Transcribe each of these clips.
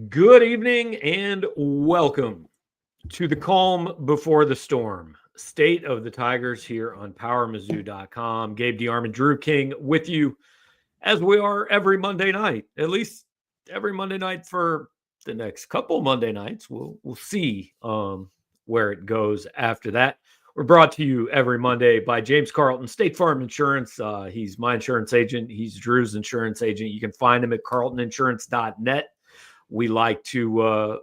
Good evening and welcome to the calm before the storm. State of the Tigers here on PowerMizzou.com. Gabe, DeArmond, Drew King with you as we are every Monday night, at least every Monday night for the next couple Monday nights. We'll see where it goes after that. We're brought to you every Monday by James Carlton, State Farm Insurance. He's my insurance agent. He's Drew's insurance agent. You can find him at carltoninsurance.net. We like to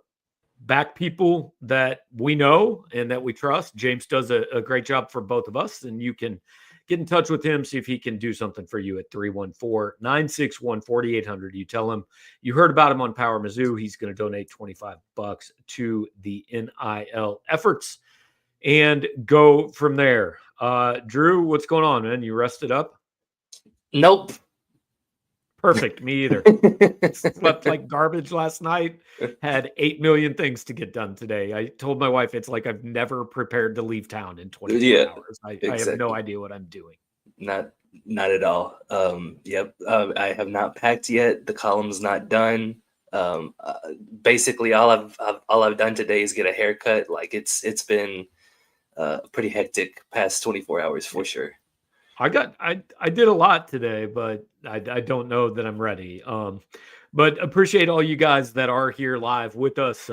back people that we know and that we trust. James does a great job for both of us, and you can get in touch with him, see if he can do something for you at 314-961-4800. You tell him you heard about him on Power Mizzou. He's going to donate $25 to the NIL efforts and go from there. Drew, what's going on, man? You rested up? Nope. Perfect. Me either. Slept like garbage last night. Had 8 million things to get done today. I told my wife it's like I've never prepared to leave town in 24 hours. I have no idea what I'm doing. Not at all. Yep. I have not packed yet. The column's not done. Basically, all I've done today is get a haircut. Like it's been pretty hectic past 24 hours for sure. I did a lot today, but I don't know that I'm ready. But appreciate all you guys that are here live with us.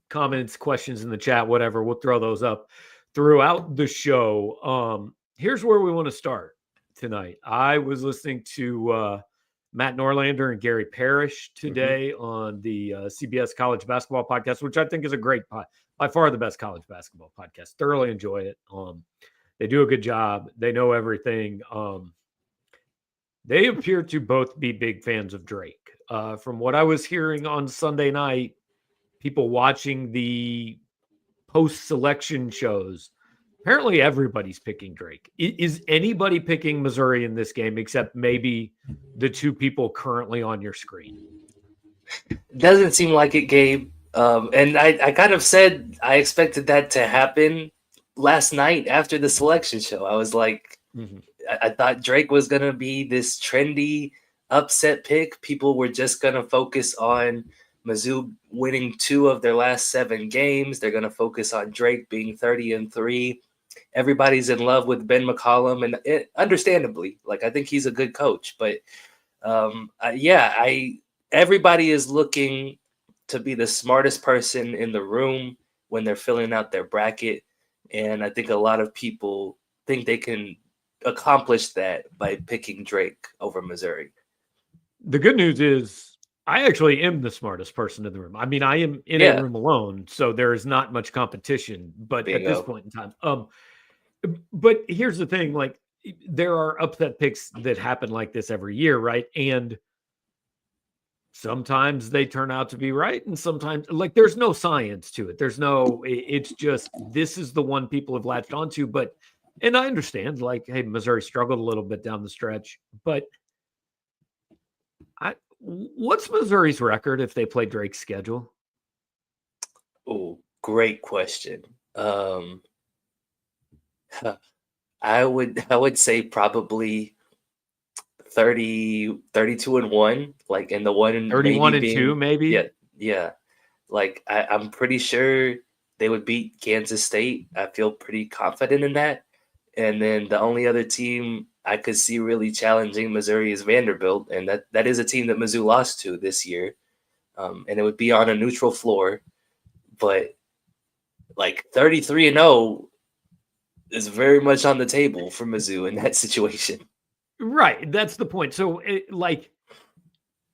Comments, questions in the chat, whatever. We'll throw those up throughout the show. Here's where we want to start tonight. I was listening to Matt Norlander and Gary Parrish today on the CBS College Basketball Podcast, which I think is a great by far the best college basketball podcast. Thoroughly enjoy it. They do a good job. They know everything. They appear to both be big fans of Drake. From what I was hearing on Sunday night, people watching the post-selection shows, apparently everybody's picking Drake. Is anybody picking Missouri in this game except maybe the two people currently on your screen? Doesn't seem like it, Gabe. And I kind of said I expected that to happen last night after the selection show. I was like, I thought Drake was going to be this trendy upset pick. People were just going to focus on Mizzou winning 2 of their last 7 games. They're going to focus on Drake being 30-3. Everybody's in love with Ben McCollum, and understandably, like I think he's a good coach. But everybody is looking to be the smartest person in the room when they're filling out their bracket. And I think a lot of people think they can accomplish that by picking Drake over Missouri. The good news is I actually am the smartest person in the room. I mean, I am in a room alone, so there is not much competition. But at this point in time, but here's the thing: like there are upset picks that happen like this every year, right? And sometimes they turn out to be right, and sometimes like there's no science to it. It's just this is the one people have latched onto. But and I understand, like, hey, Missouri struggled a little bit down the stretch, but what's Missouri's record if they play Drake's schedule? Oh, great question. I would say probably 32-1, like in the 31-2, maybe. Yeah. Like I'm pretty sure they would beat Kansas State. I feel pretty confident in that. And then the only other team I could see really challenging Missouri is Vanderbilt, and that is a team that Mizzou lost to this year, and it would be on a neutral floor. But like 33-0 is very much on the table for Mizzou in that situation. Right, that's the point. So, and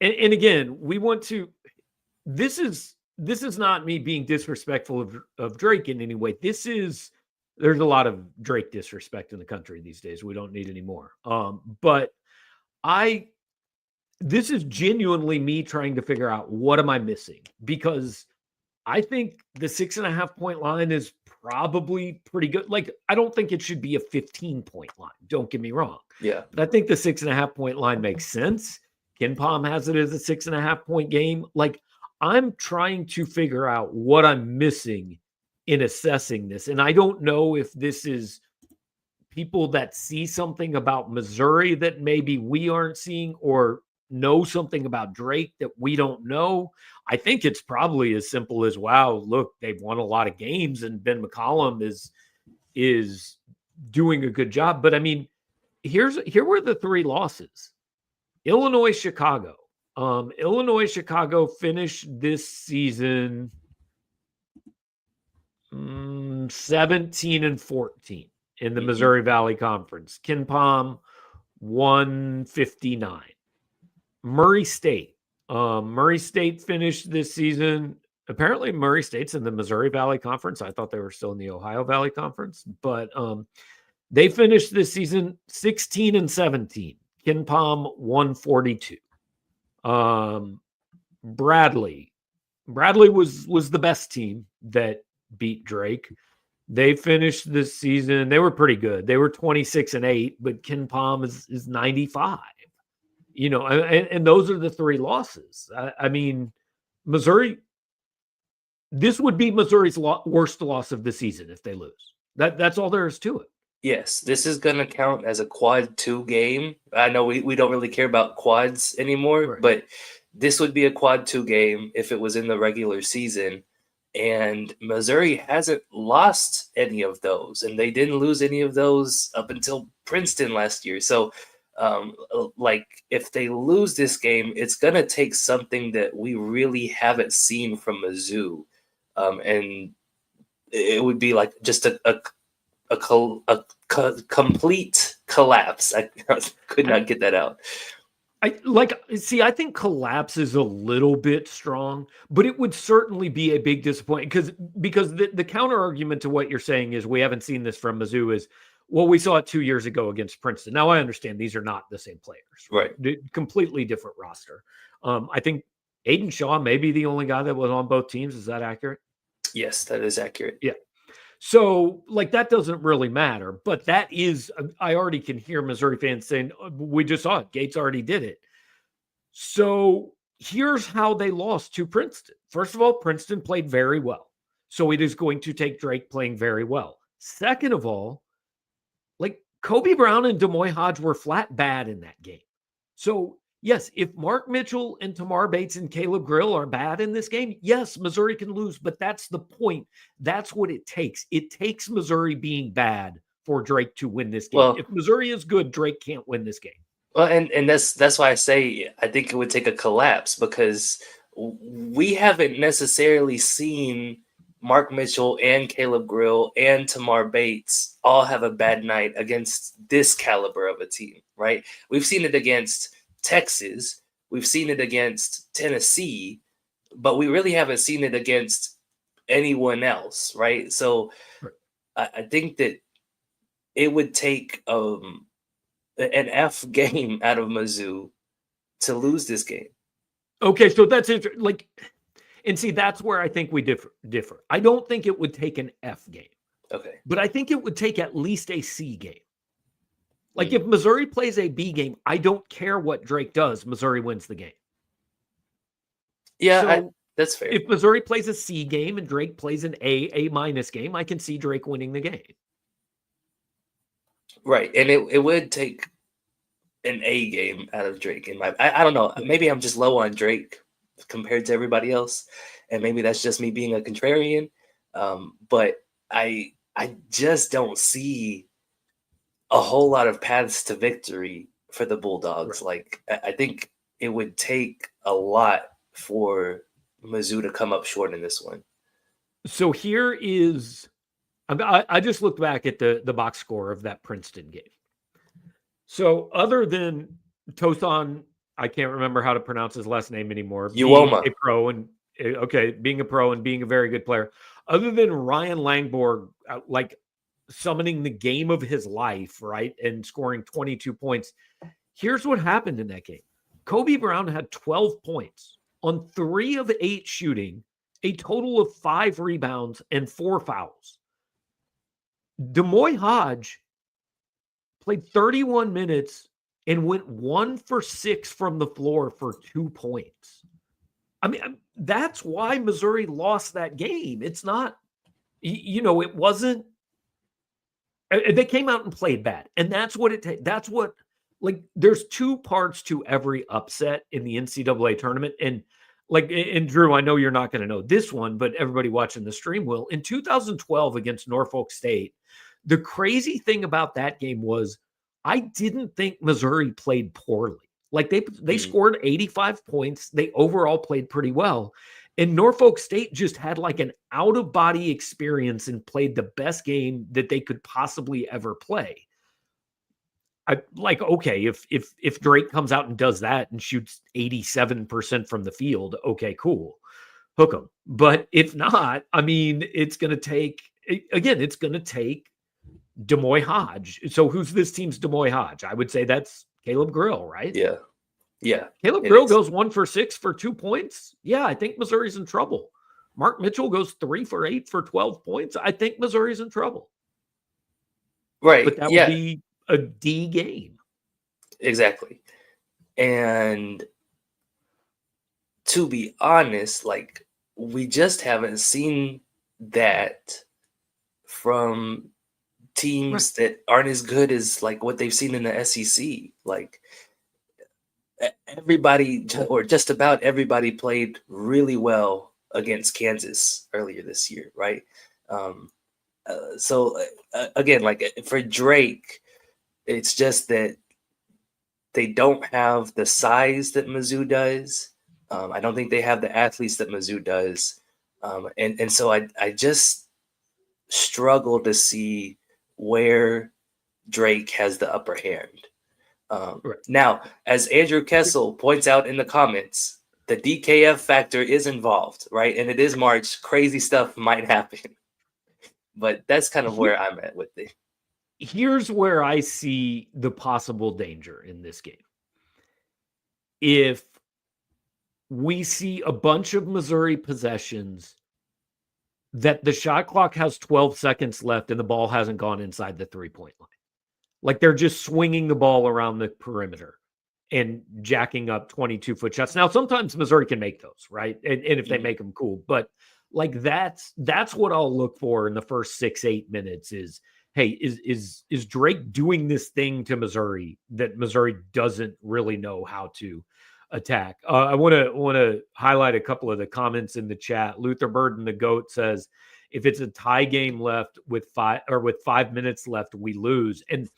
again, we want to. This is not me being disrespectful of Drake in any way. There's a lot of Drake disrespect in the country these days. We don't need any more. But this is genuinely me trying to figure out what am I missing, because I think the 6.5 point line is probably pretty good. Like, I don't think it should be a 15-point line. Don't get me wrong. Yeah. But I think the 6.5 point line makes sense. Ken Palm has it as a 6.5 point game. Like, I'm trying to figure out what I'm missing in assessing this. And I don't know if this is people that see something about Missouri that maybe we aren't seeing, or know something about Drake that we don't know? I think it's probably as simple as, wow, look, they've won a lot of games and Ben McCollum is doing a good job. But I mean, here were the 3 losses. Illinois, Chicago. Illinois, Chicago finished this season 17-14 in the Missouri Valley Conference. KenPom 159. Murray State. Murray State finished this season. Apparently, Murray State's in the Missouri Valley Conference. I thought they were still in the Ohio Valley Conference, but they finished this season 16-17. KenPom 142. Bradley was the best team that beat Drake. They finished this season. They were pretty good. They were 26-8, but KenPom is 95. And those are the 3 losses. I mean, Missouri. This would be Missouri's worst loss of the season if they lose. That's all there is to it. Yes, this is going to count as a quad 2 game. I know we don't really care about quads anymore, right, but this would be a quad 2 game if it was in the regular season. And Missouri hasn't lost any of those, and they didn't lose any of those up until Princeton last year. So, if they lose this game, it's going to take something that we really haven't seen from Mizzou. And it would be like just a complete collapse. I could not get that out. I think collapse is a little bit strong, but it would certainly be a big disappointment because the counter argument to what you're saying is we haven't seen this from Mizzou is, well, we saw it 2 years ago against Princeton. Now I understand these are not the same players, right? Completely different roster. I think Aiden Shaw may be the only guy that was on both teams. Is that accurate? Yes, that is accurate. Yeah. So, that doesn't really matter. But that is, I already can hear Missouri fans saying, we just saw it. Gates already did it. So, here's how they lost to Princeton. First of all, Princeton played very well. So, it is going to take Drake playing very well. Second of all, Kobe Brown and Demoy Hodge were flat bad in that game. So, yes, if Mark Mitchell and Tamar Bates and Caleb Grill are bad in this game, yes, Missouri can lose, but that's the point. That's what it takes. It takes Missouri being bad for Drake to win this game. Well, if Missouri is good, Drake can't win this game. Well, and that's why I say I think it would take a collapse because we haven't necessarily seen Mark Mitchell and Caleb Grill and Tamar Bates all have a bad night against this caliber of a team, right? We've seen it against Texas, we've seen it against Tennessee, but we really haven't seen it against anyone else, right? So I think that it would take an F game out of Mizzou to lose this game. Okay, so that's interesting. And see, that's where I think we differ. I don't think it would take an F game. Okay. But I think it would take at least a C game. If Missouri plays a B game, I don't care what Drake does. Missouri wins the game. Yeah, that's fair. If Missouri plays a C game and Drake plays an A minus game, I can see Drake winning the game. Right. And it would take an A game out of Drake. I don't know. Maybe I'm just low on Drake compared to everybody else. And maybe that's just me being a contrarian. But I just don't see a whole lot of paths to victory for the Bulldogs. Right. I think it would take a lot for Mizzou to come up short in this one. So here is, I just looked back at the box score of that Princeton game. So other than Tosan, I can't remember how to pronounce his last name anymore. Uoma. Being a pro and being a very good player. Other than Ryan Langborg, summoning the game of his life, right, and scoring 22 points. Here's what happened in that game. Kobe Brown had 12 points on 3 of 8 shooting, a total of 5 rebounds and 4 fouls. Demoy Hodge played 31 minutes and went 1 for 6 from the floor for 2 points. I mean, that's why Missouri lost that game. It's not, it wasn't, they came out and played bad. And that's what it takes. That's what like there's two parts to every upset in the NCAA tournament. And Drew, I know you're not going to know this one, but everybody watching the stream will. In 2012 against Norfolk State, the crazy thing about that game was I didn't think Missouri played poorly. Like they scored 85 points. They overall played pretty well. And Norfolk State just had like an out-of-body experience and played the best game that they could possibly ever play. Okay, if Drake comes out and does that and shoots 87% from the field, okay, cool. Hook him. But if not, I mean, it's going to take Demoy Hodge. So who's this team's Demoy Hodge? I would say that's Caleb Grill, right? Yeah. Yeah. Caleb Grill goes 1 for 6 for 2 points. Yeah, I think Missouri's in trouble. Mark Mitchell goes 3 for 8 for 12 points. I think Missouri's in trouble. Right. But that would be a D game. Exactly. And to be honest, like we just haven't seen that from teams that aren't as good as like what they've seen in the SEC. Like everybody, or just about everybody, played really well against Kansas earlier this year, right? So again, like for Drake, it's just that they don't have the size that Mizzou does. I don't think they have the athletes that Mizzou does. And so I just struggle to see where Drake has the upper hand. Now, as Andrew Kessel points out in the comments, the DKF factor is involved, right? And it is March. Crazy stuff might happen. But that's kind of where I'm at with it. Here's where I see the possible danger in this game. If we see a bunch of Missouri possessions that the shot clock has 12 seconds left and the ball hasn't gone inside the 3-point line, like they're just swinging the ball around the perimeter and jacking up 22-foot shots. Now, sometimes Missouri can make those, right? And if they make them, cool. But like that's what I'll look for in the first 6-8 minutes is, hey, is Drake doing this thing to Missouri that Missouri doesn't really know how to attack? I want to highlight a couple of the comments in the chat. Luther Burden, the GOAT, says, if it's a tie game left with 5 minutes left, we lose. And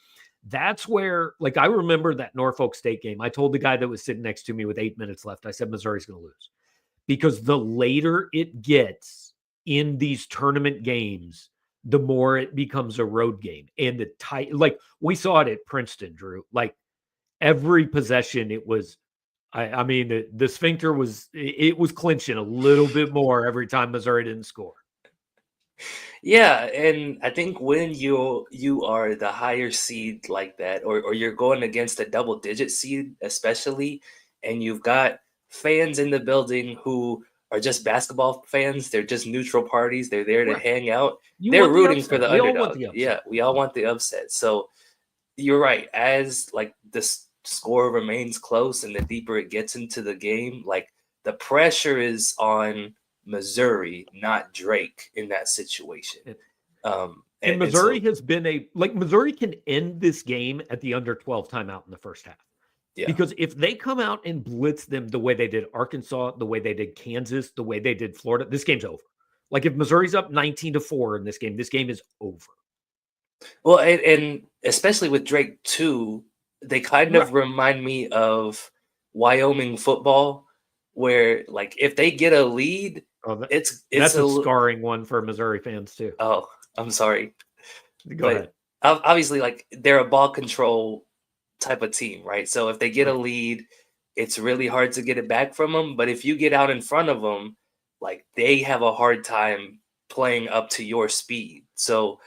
that's where, like, I remember that Norfolk State game. I told the guy that was sitting next to me with 8 minutes left, I said, Missouri's going to lose. Because the later it gets in these tournament games, the more it becomes a road game. And the tight, like we saw it at Princeton, Drew, like every possession it was, I mean, the sphincter was clinching a little bit more every time Missouri didn't score. Yeah, and I think when you are the higher seed like that, or you're going against a double-digit seed especially, and you've got fans in the building who are just basketball fans, they're just neutral parties, they're there to hang out. They're rooting for the underdog. Yeah, we all want the upset. So you're right. As like the score remains close and the deeper it gets into the game, like the pressure is on Missouri, not Drake in that situation. And Missouri has been Missouri can end this game at the under 12 timeout in the first half. Yeah. Because if they come out and blitz them the way they did Arkansas, the way they did Kansas, the way they did Florida, this game's over. Like if Missouri's up 19-4 in this game is over. Well, and especially with Drake too, they kind of remind me of Wyoming football, where like if they get a lead, it's a scarring one for Missouri fans too. Oh, I'm sorry. Go ahead. Obviously, like they're a ball control type of team, right? So if they get a lead, it's really hard to get it back from them. But if you get out in front of them, like they have a hard time playing up to your speed. So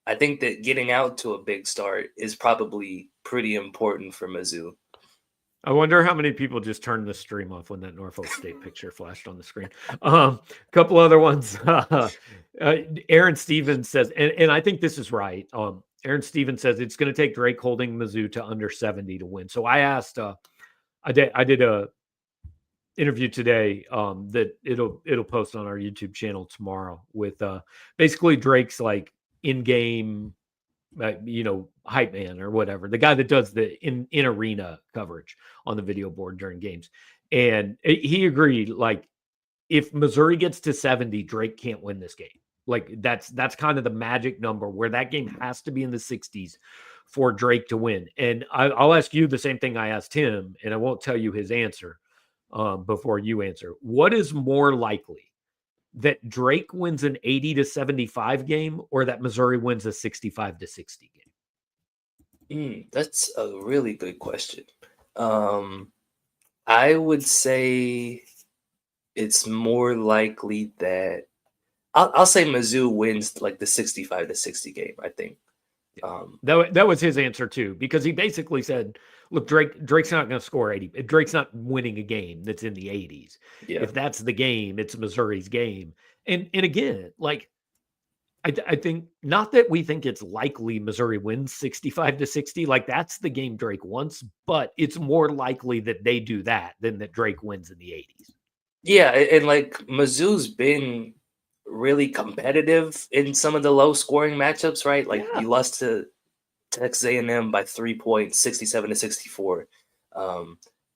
I think that getting out to a big start is probably pretty important for Mizzou. I wonder how many people just turned the stream off when that Norfolk State picture flashed on the screen. A couple other ones. Aaron Stevens says, and I think this is right. Aaron Stevens says it's going to take Drake holding Mizzou to under 70 to win. So I asked, I did a interview today that it'll post on our YouTube channel tomorrow with basically Drake's like in-game hype man or whatever, the guy that does the in arena coverage on the video board during games. And he agreed, like, if Missouri gets to 70, Drake can't win this game. Like that's kind of the magic number where that game has to be in the 60s for Drake to win. And I'll ask you the same thing I asked him, and I won't tell you his answer before you answer. What is more likely, that Drake wins an 80-75 game or that Missouri wins a 65-60 game? That's a really good question. I would say it's more likely that I'll say Mizzou wins like the 65-60 game, I think. That was his answer too, because he basically said, look, Drake's not going to score 80. Drake's not winning a game that's in the 80s. Yeah. If that's the game, it's Missouri's game. And again, like, I think not that we think it's likely Missouri wins 65-60. Like, that's the game Drake wants, but it's more likely that they do that than that Drake wins in the 80s. Yeah, and like Mizzou's been really competitive in some of the low scoring matchups, right? Like you lost to Texas A&M by 3 points, 67-64.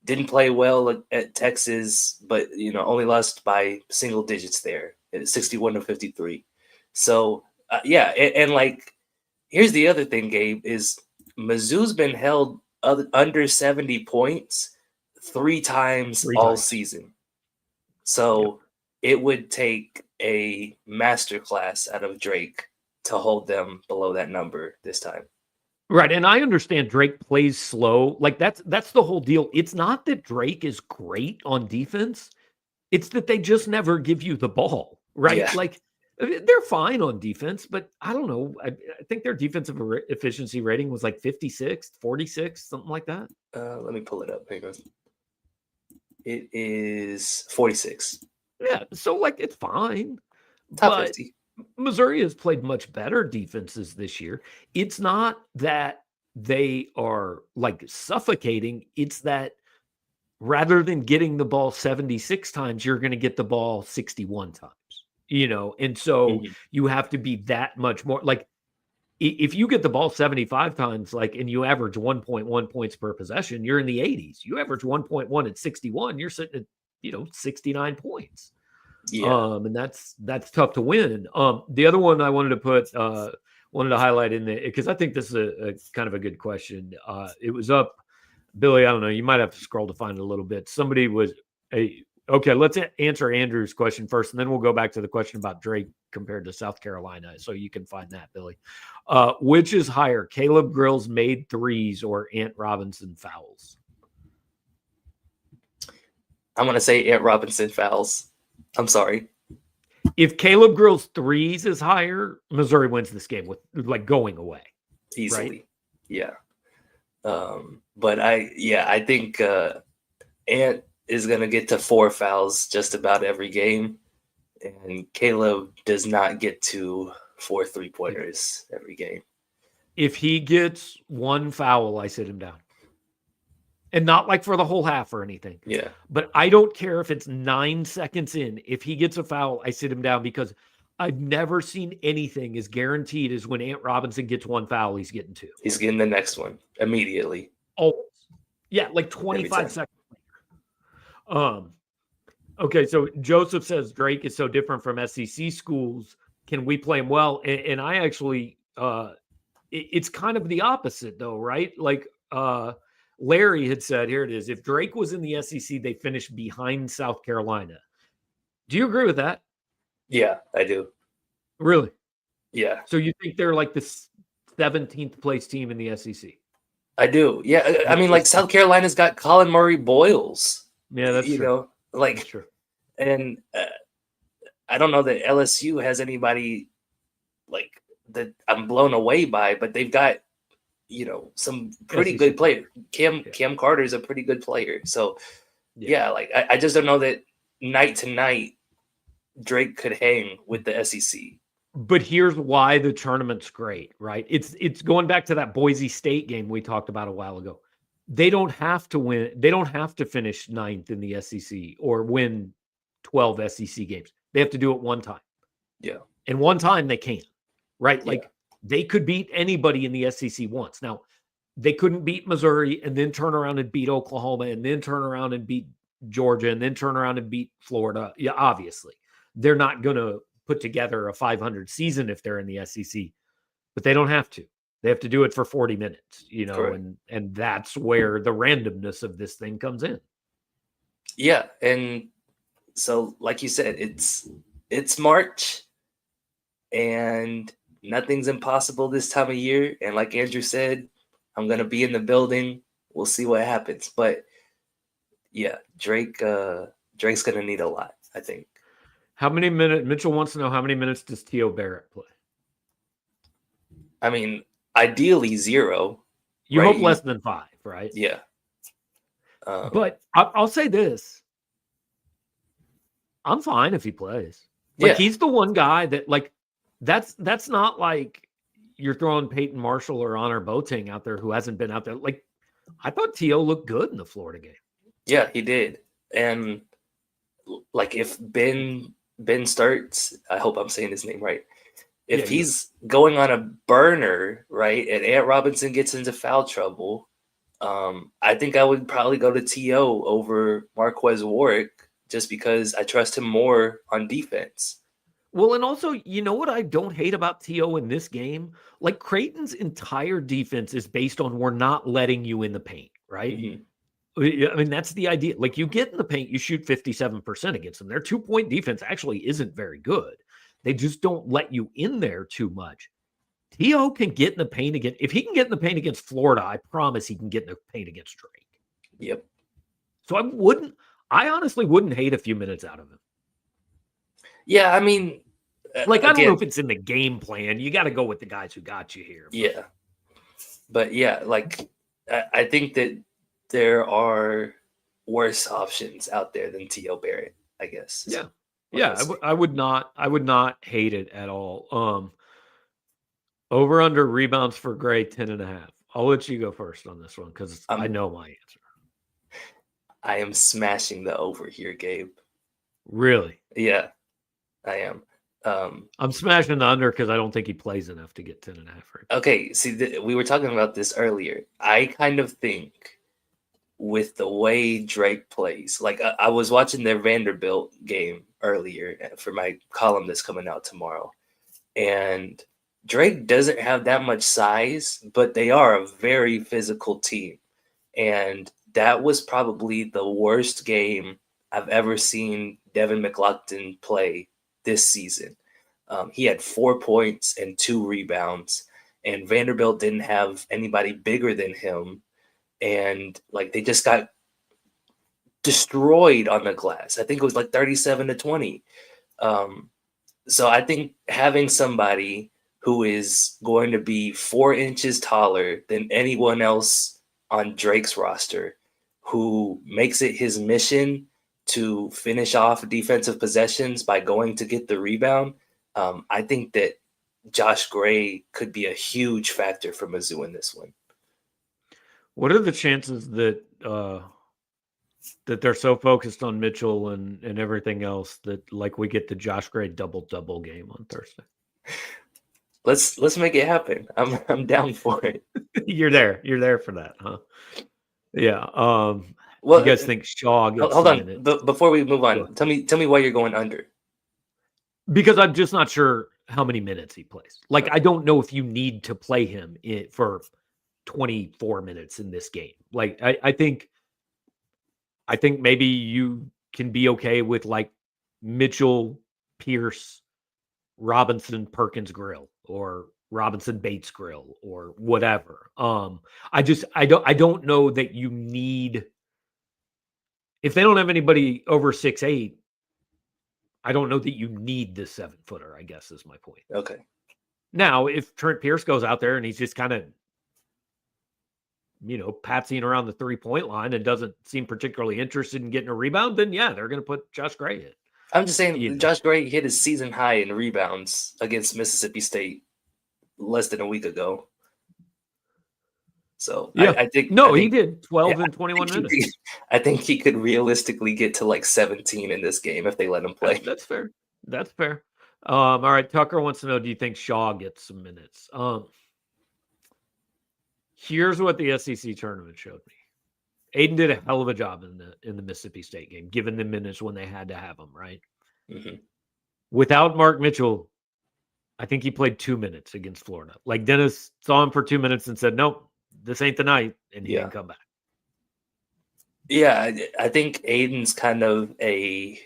Didn't play well at Texas, but only lost by single digits there, 61-53. So and like, here's the other thing, Gabe, is Mizzou's been held under 70 points three times all season. So it would take a masterclass out of Drake to hold them below that number this time. Right. And I understand Drake plays slow. Like that's the whole deal. It's not that Drake is great on defense. It's that they just never give you the ball, right? Yeah. Like, they're fine on defense, but I don't know. I think their defensive efficiency rating was like 56, 46, something like that. Let me pull it up. Here it goes. It is 46. Yeah, so like it's fine. Top 50. Missouri has played much better defenses this year. It's not that they are like suffocating. It's that rather than getting the ball 76 times, you're going to get the ball 61 times, and so you have to be that much more like, if you get the ball 75 times, like, and you average 1.1 points per possession, you're in the 80s. You average 1.1 at 61, you're sitting at 69 points. Yeah. And that's tough to win. The other one I wanted to highlight in there, because I think this is a kind of a good question. It was up, Billy. I don't know. You might have to scroll to find it a little bit. Somebody was okay. Let's answer Andrew's question first, and then we'll go back to the question about Drake compared to South Carolina, so you can find that, Billy. Which is higher, Caleb Grill's made threes or Ant Robinson fouls? I'm going to say Ant Robinson fouls. I'm sorry. If Caleb Grill's threes is higher, Missouri wins this game with like going away. Easily. Right? Yeah. But I think Ant is going to get to 4 fouls just about every game. And Caleb does not get to 4 3-pointers every game. If he gets 1 foul, I sit him down. And not like for the whole half or anything. Yeah. But I don't care if it's 9 seconds in. If he gets a foul, I sit him down, because I've never seen anything as guaranteed as when Ant Robinson gets 1 foul, he's getting 2. He's getting the next one immediately. Oh, yeah, like 25 seconds later. Okay, so Joseph says Drake is so different from SEC schools. Can we play him well? And I actually, it's kind of the opposite though, right? Like Larry had said, here it is. If Drake was in the SEC, they finished behind South Carolina. Do you agree with that? Yeah, I do. Really? Yeah. So you think they're like the 17th place team in the SEC? I do. Yeah. I mean, like South Carolina's got Colin Murray Boyles. Yeah, that's true. Like, that's true. And I don't know that LSU has anybody like that I'm blown away by, but they've got, some pretty good players. Cam Carter is a pretty good player. So, like I just don't know that night to night Drake could hang with the SEC. But here's why the tournament's great, right? It's going back to that Boise State game we talked about a while ago. They don't have to win. They don't have to finish 9th in the SEC or win 12 SEC games. They have to do it one time. Yeah. And one time they can, right? Like They could beat anybody in the SEC once. Now, they couldn't beat Missouri and then turn around and beat Oklahoma and then turn around and beat Georgia and then turn around and beat Florida. Yeah, obviously. They're not going to put together a 500 season if they're in the SEC, but they don't have to. They have to do it for 40 minutes, and that's where the randomness of this thing comes in. Yeah, and so like you said, it's March and nothing's impossible this time of year. And like Andrew said, I'm going to be in the building. We'll see what happens. But yeah, Drake's going to need a lot, I think. How many minutes? Mitchell wants to know how many minutes does T.O. Barrett play? I mean, ideally 0. You hope less than 5, right? Yeah. But I'll say this. I'm fine if he plays. He's the one guy that, like, that's not like you're throwing Peyton Marshall or Honor Boateng out there who hasn't been out there. Like, I thought T.O. looked good in the Florida game. Yeah, he did. And like if Ben starts, I hope I'm saying his name right. If he's going on a burner, right, and Ant Robinson gets into foul trouble, I think I would probably go to T.O. over Marquez Warwick just because I trust him more on defense. Well, and also, you know what I don't hate about T.O. in this game? Like, Creighton's entire defense is based on we're not letting you in the paint, right? Mm-hmm. I mean, that's the idea. Like, you get in the paint, you shoot 57% against them. Their 2-point defense actually isn't very good. They just don't let you in there too much. T.O. can get in the paint again. If he can get in the paint against Florida, I promise he can get in the paint against Drake. Yep. So I honestly wouldn't hate a few minutes out of him. Yeah, I mean, like, I don't know if it's in the game plan. You got to go with the guys who got you here. Yeah. But yeah, like, I think that there are worse options out there than T.O. Barrett, I guess. Yeah. Yeah, I would not hate it at all. Over under rebounds for Gray 10.5. I'll let you go first on this one because I know my answer. I am smashing the over here, Gabe. Really? Yeah, I am. I'm smashing the under because I don't think he plays enough to get 10.5. Right? Okay, see, we were talking about this earlier. I kind of think with the way Drake plays, like I was watching their Vanderbilt game earlier for my column that's coming out tomorrow, and Drake doesn't have that much size, but they are a very physical team, and that was probably the worst game I've ever seen Devin McLaughlin play this season. He had 4 points and 2 rebounds, and Vanderbilt didn't have anybody bigger than him. And like they just got destroyed on the glass. I think it was like 37-20. So I think having somebody who is going to be 4 inches taller than anyone else on Drake's roster, who makes it his mission to finish off defensive possessions by going to get the rebound, I think that Josh Gray could be a huge factor for Mizzou in this one. What are the chances that that they're so focused on Mitchell and everything else that like we get the Josh Gray double game on Thursday? Let's make it happen. I'm down for it. You're there for that, huh? Yeah. Well, you guys think Shaw gets hold on. Before we move on, tell me why you're going under. Because I'm just not sure how many minutes he plays. Like, I don't know if you need to play him for 24 minutes in this game. Like, I think maybe you can be okay with like Mitchell, Pierce, Robinson, Perkins Grill, or Robinson Bates Grill, or whatever. I don't know that you need, if they don't have anybody over 6'8", I don't know that you need this 7-footer, I guess is my point. Okay. Now, if Trent Pierce goes out there and he's just kind of, patsying around the 3-point line and doesn't seem particularly interested in getting a rebound, then yeah, they're going to put Josh Gray in. I'm just saying, Josh Gray hit his season high in rebounds against Mississippi State less than a week ago. So yeah. I think he did 12 and 21 minutes. I think he could realistically get to like 17 in this game if they let him play. That's fair. All right, Tucker wants to know, do you think Shaw gets some minutes? Here's what the SEC tournament showed me. Aiden did a hell of a job in the Mississippi State game, giving them minutes when they had to have them, right? Mm-hmm. Without Mark Mitchell, I think he played 2 minutes against Florida. Like, Dennis saw him for 2 minutes and said, nope, this ain't the night, and he didn't come back. Yeah, I think Aiden's kind of a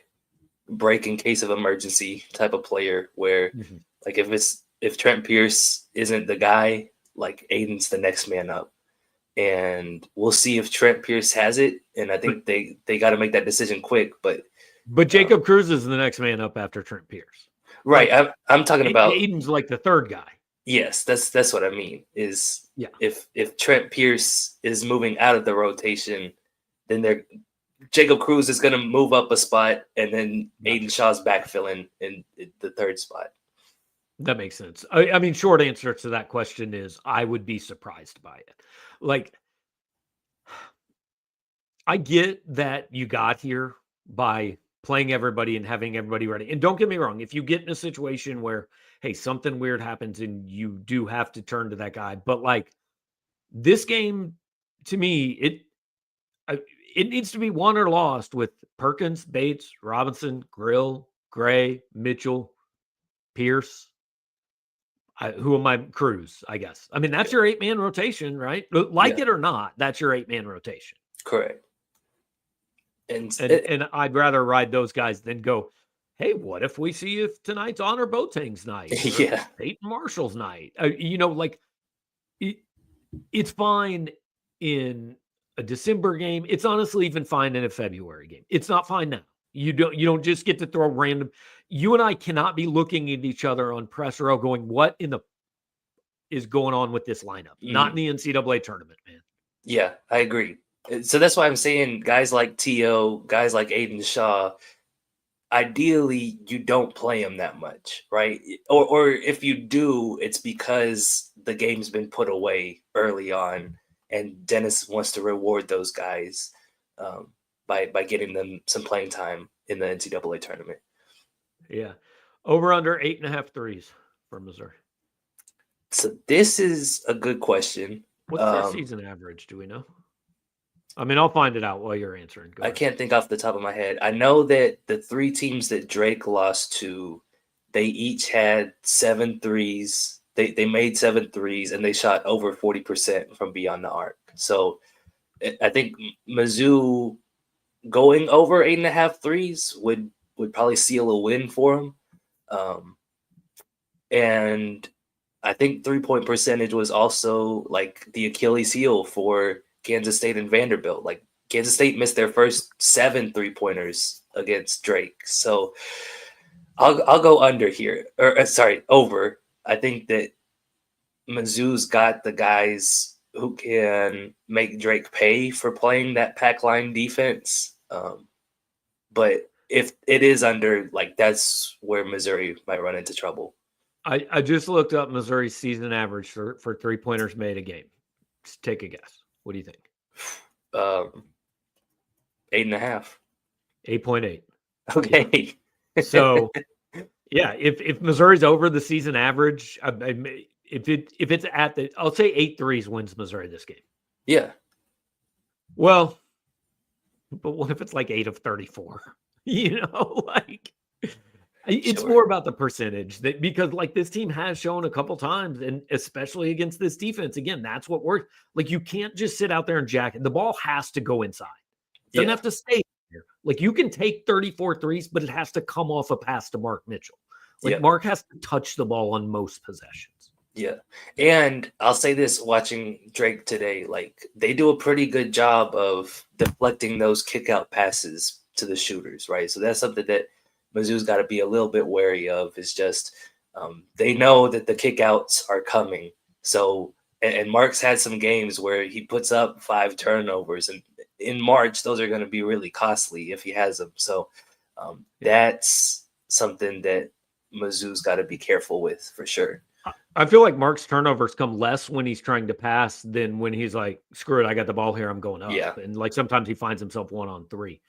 break in case of emergency type of player where, like, if Trent Pierce isn't the guy, like, Aiden's the next man up. And we'll see if Trent Pierce has it. And I think they got to make that decision quick. But Jacob Cruz is the next man up after Trent Pierce. Right. Like, I'm talking about Aiden's like the third guy. Yes, that's what I mean. Is if Trent Pierce is moving out of the rotation, then Jacob Cruz is going to move up a spot, and then Aiden Shaw's backfilling in the third spot. That makes sense. I mean, short answer to that question is I would be surprised by it. Like, I get that you got here by playing everybody and having everybody ready. And don't get me wrong, if you get in a situation where, hey, something weird happens and you do have to turn to that guy, but like this game, to me, it needs to be won or lost with Perkins, Bates, Robinson, Grill, Gray, Mitchell, Pierce. Who am I? Cruz, I guess. I mean, that's your 8-man rotation, right? Like it or not, that's your 8-man rotation. Correct. And I'd rather ride those guys than go, hey, what if we see if tonight's Honor Boateng's night? Yeah. Peyton Marshall's night. Like it's fine in a December game. It's honestly even fine in a February game. It's not fine now. You don't just get to throw random. You and I cannot be looking at each other on press row going, what in the is going on with this lineup? Not in the NCAA tournament, man. Yeah, I agree. So that's why I'm saying guys like T.O., guys like Aiden Shaw, ideally you don't play them that much, right? Or if you do, it's because the game's been put away early on, and Dennis wants to reward those guys by getting them some playing time in the NCAA tournament. Yeah. Over under 8.5 threes for Missouri. So this is a good question. What's their season average? Do we know? I mean, I'll find it out while you're answering. I can't think off the top of my head. I know that the 3 teams that Drake lost to, they each had 7 threes. They made 7 threes, and they shot over 40% from beyond the arc. So I think Mizzou going over 8.5 threes would probably seal a win for them. And I think 3-point percentage was also like the Achilles heel for Kansas State and Vanderbilt. Like Kansas State missed their first 7 3-pointers against Drake. So I'll go under here, or sorry, over. I think that Mizzou's got the guys who can make Drake pay for playing that pack line defense. But if it is under, like, that's where Missouri might run into trouble. I just looked up Missouri's season average for 3-pointers made a game. Just take a guess. What do you think? 8.5. 8.8. Okay. So, yeah, if Missouri's over the season average, if it's at the, I'll say 8 threes wins Missouri this game. Yeah. Well, but what if it's like 8 of 34? Like it's more about the percentage that, because like this team has shown a couple times, and especially against this defense, again, that's what works. Like you can't just sit out there and jack it. The ball has to go inside. It doesn't have to stay here. Like you can take 34 threes, but it has to come off a pass to Mark Mitchell. Like Mark has to touch the ball on most possessions. Yeah. And I'll say this, watching Drake today, like they do a pretty good job of deflecting those kick out passes to the shooters, right? So that's something that Mizzou's got to be a little bit wary of, is just they know that the kickouts are coming. So, and Mark's had some games where he puts up 5 turnovers, and in March, those are going to be really costly if he has them. So that's something that Mizzou's got to be careful with for sure. I feel like Mark's turnovers come less when he's trying to pass than when he's like, screw it, I got the ball here, I'm going up. Yeah. And like sometimes he finds himself 1-on-3.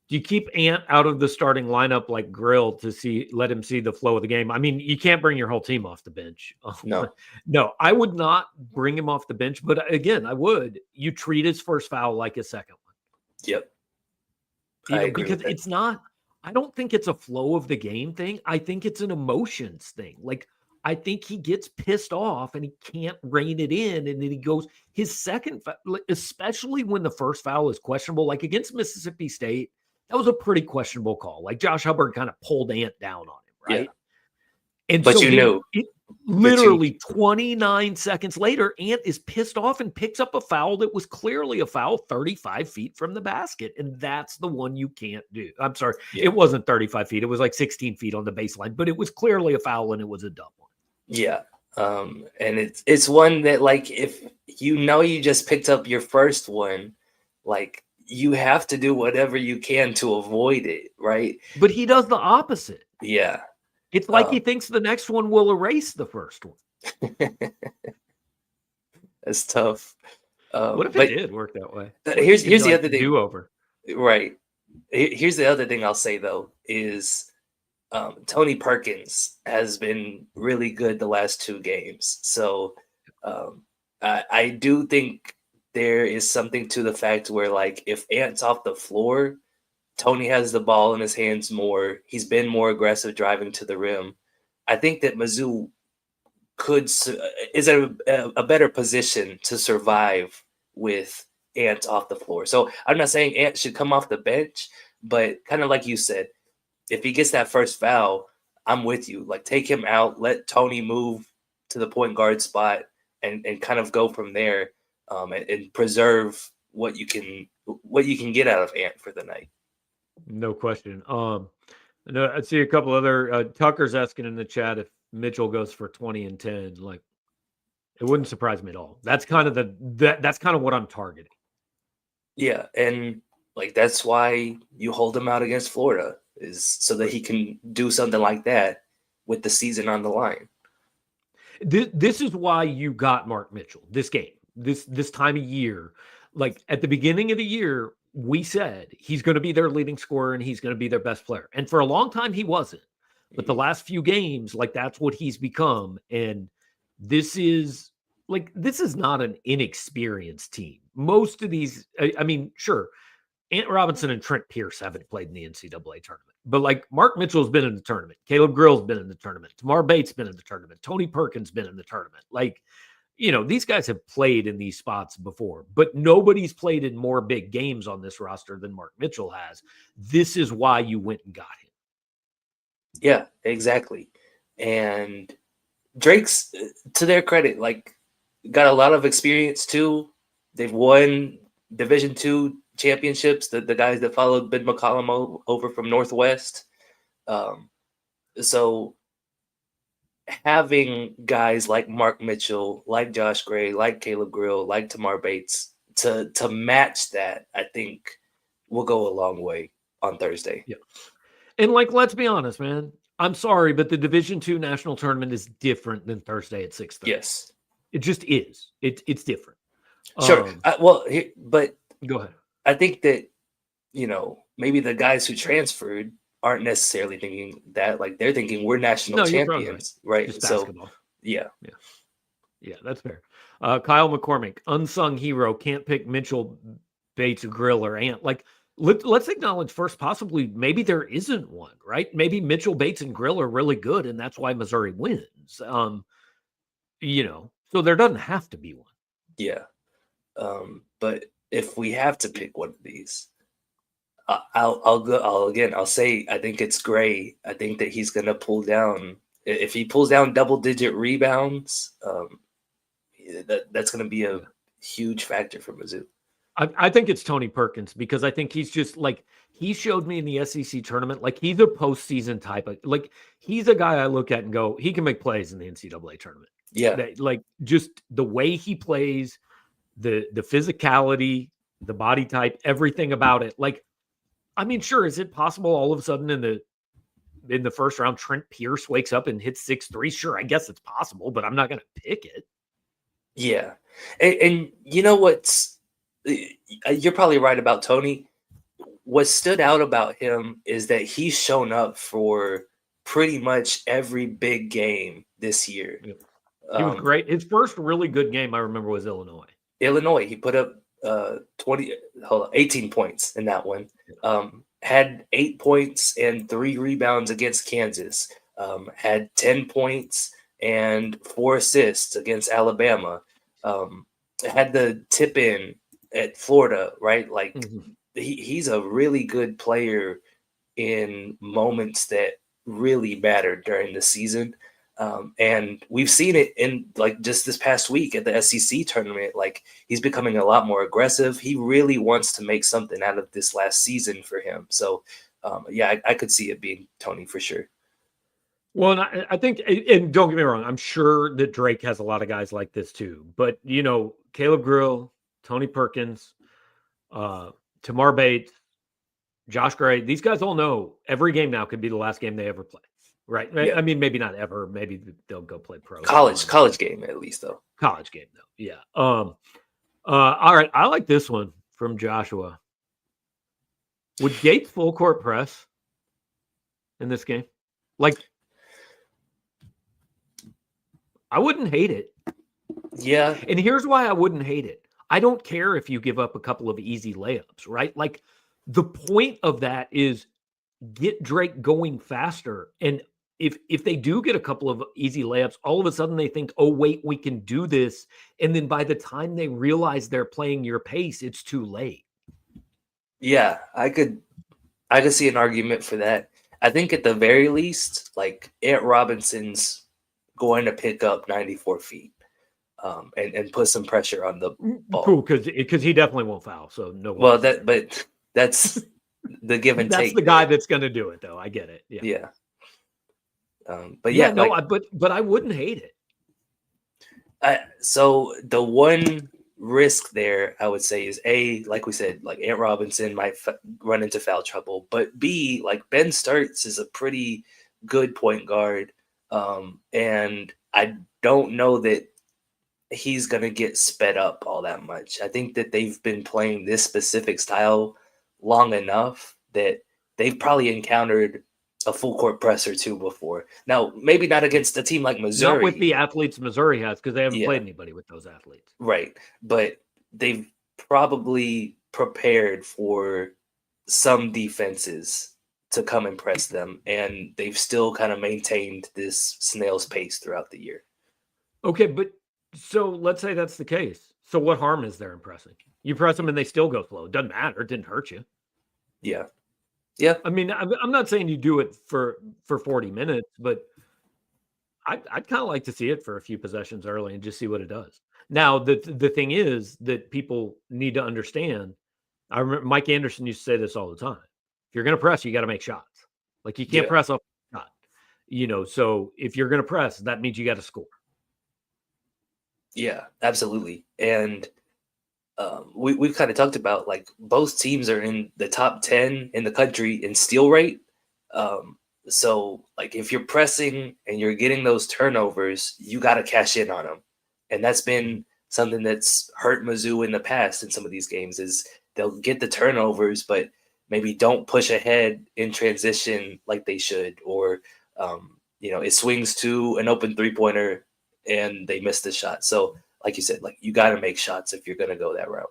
Do you keep Ant out of the starting lineup like Grill to let him see the flow of the game? I mean, you can't bring your whole team off the bench. No. No, I would not bring him off the bench. But again, I would. You treat his first foul like a second one. Yep. I agree because with that. it's not. I don't think it's a flow of the game thing. I think it's an emotions thing. Like, I think he gets pissed off and he can't rein it in. And then he goes his second, especially when the first foul is questionable, like against Mississippi State. That was a pretty questionable call. Like Josh Hubbard kind of pulled Ant down on him, right? Yeah. And but so you then knew. literally 29 seconds later, Ant is pissed off and picks up a foul that was clearly a foul 35 feet from the basket. And that's the one you can't do. I'm sorry. Yeah. It wasn't 35 feet. It was like 16 feet on the baseline, but it was clearly a foul and it was a dumb one. Yeah. And it's one that, like, if you just picked up your first one, like, you have to do whatever you can to avoid it, right? But he does the opposite. Yeah. It's like he thinks the next one will erase the first one. That's tough. What if it did work that way? Here's the other thing. Do over. Right. Here's the other thing I'll say, though, is Tony Perkins has been really good the last 2 games. So I do think there is something to the fact where, like, if Ant's off the floor, Tony has the ball in his hands more. He's been more aggressive driving to the rim. I think that Mizzou is a better position to survive with Ant off the floor. So I'm not saying Ant should come off the bench, but kind of like you said, if he gets that first foul, I'm with you. Like, take him out, let Tony move to the point guard spot, and kind of go from there, and preserve what you can get out of Ant for the night. No question. I see a couple other Tucker's asking in the chat if Mitchell goes for 20 and 10. Like, it wouldn't surprise me at all. That's kind of that's kind of what I'm targeting. Yeah, and like that's why you hold him out against Florida, is so that he can do something like that with the season on the line. This is why you got Mark Mitchell this game, this time of year. Like, at the beginning of the year, we said he's going to be their leading scorer and he's going to be their best player. And for a long time, he wasn't. But the last few games, like, that's what he's become. And this is not an inexperienced team. Most of these, I mean, sure, Ant Robinson and Trent Pierce haven't played in the NCAA tournament. But, like, Mark Mitchell's been in the tournament. Caleb Grill's been in the tournament. Tamar Bates been in the tournament. Tony Perkins been in the tournament. Like, you know, these guys have played in these spots before, but nobody's played in more big games on this roster than Mark Mitchell has. This is why you went and got him. Yeah, exactly. And Drake's, to their credit, like, got a lot of experience too. They've won Division II championships. The guys that followed Ben McCollum over from Northwest. So having guys like Mark Mitchell, like Josh Gray, like Caleb Grill, like Tamar Bates to match that, I think will go a long way on Thursday. Yeah. And, like, let's be honest, man. I'm sorry, but the Division II national tournament is different than Thursday at 6:30. Yes. It just is. It's different. Sure. But go ahead. I think that, you know, maybe the guys who transferred aren't necessarily thinking that. Like, they're thinking we're national champions, right? Just basketball. So, yeah, that's fair. Kyle McCormick, unsung hero, can't pick Mitchell, Bates, Grill, or Ant. Like, let's acknowledge first, possibly maybe there isn't one, right? Maybe Mitchell, Bates, and Grill are really good, and that's why Missouri wins. You know, so there doesn't have to be one. Yeah. But if we have to pick one of these, I'll say I think it's Gray. I think that he's gonna pull down. If he pulls down double-digit rebounds, that's gonna be a huge factor for Mizzou. I think it's Tony Perkins, because I think he's just, like, he showed me in the SEC tournament, like, he's a postseason type of, like, he's a guy I look at and go, he can make plays in the NCAA tournament. Yeah. Like, just the way he plays, the physicality, the body type, everything about it. Like, I mean, sure, is it possible all of a sudden in the first round, Trent Pierce wakes up and hits 6 threes? Sure, I guess it's possible, but I'm not going to pick it. Yeah. And you know what's, you're probably right about Tony. what stood out about him is that he's shown up for pretty much every big game this year. Yeah. He was great. His first really good game I remember was Illinois. Illinois, he put up 18 points in that one. Had 8 points and 3 rebounds against Kansas. Had 10 points and 4 assists against Alabama. Had the tip in at Florida, right? Like he's a really good player in moments that really mattered during the season. And we've seen it in like just this past week at the SEC tournament. Like he's becoming a lot more aggressive. He really wants to make something out of this last season for him. So yeah, I could see it being Tony for sure. Well, and I think, and don't get me wrong, I'm sure that Drake has a lot of guys like this too. But, you know, Caleb Grill, Tony Perkins, Tamar Bates, Josh Gray, these guys all know every game now could be the last game they ever play, right? Yeah. I mean, maybe not ever. Maybe they'll go play pro. College game at least, though. College game, though, yeah. All right, I like this one from Joshua. Would Gabe full court press in this game? Like, I wouldn't hate it. Yeah. And here's why I wouldn't hate it. I don't care if you give up a couple of easy layups, right? Like the point of that is get Drake going faster. And if they do get a couple of easy layups, all of a sudden they think, oh, wait, we can do this. And then by the time they realize they're playing your pace, it's too late. Yeah, I could see an argument for that. I think at the very least, like Ant Robinson's going to pick up 94 feet and put some pressure on the ball. Cool, because he definitely won't foul. So no. Well, but that's the give and take. That's the guy that's going to do it, though. I get it. Yeah. Yeah. But yeah, no, like, but I wouldn't hate it. So the one risk there, I would say, is A, like we said, like Ant Robinson might run into foul trouble, but B, like Ben Sturts is a pretty good point guard. And I don't know that he's going to get sped up all that much. I think that they've been playing this specific style long enough that they've probably encountered a full court press or two before. Now, maybe not against a team like Missouri. Not with the athletes Missouri has, because they haven't played anybody with those athletes. Right. But they've probably prepared for some defenses to come and press them, and they've still kind of maintained this snail's pace throughout the year. Okay, but so let's say that's the case. So what harm is there in pressing? You press them and they still go slow. It doesn't matter. It didn't hurt you. Yeah. Yeah. I mean, I'm not saying you do it for 40 minutes, but I'd kind of like to see it for a few possessions early and just see what it does. Now, the thing is that people need to understand. I remember Mike Anderson used to say this all the time. If you're going to press, you got to make shots. Like you can't press off a shot, you know. So if you're going to press, that means you got to score. Yeah, absolutely. And we've kind of talked about like both teams are in the top 10 in the country in steal rate. So like if you're pressing and you're getting those turnovers, you got to cash in on them. And that's been something that's hurt Mizzou in the past in some of these games is they'll get the turnovers, but maybe don't push ahead in transition like they should, or, it swings to an open 3-pointer and they miss the shot. So like you said, like you got to make shots if you're going to go that route.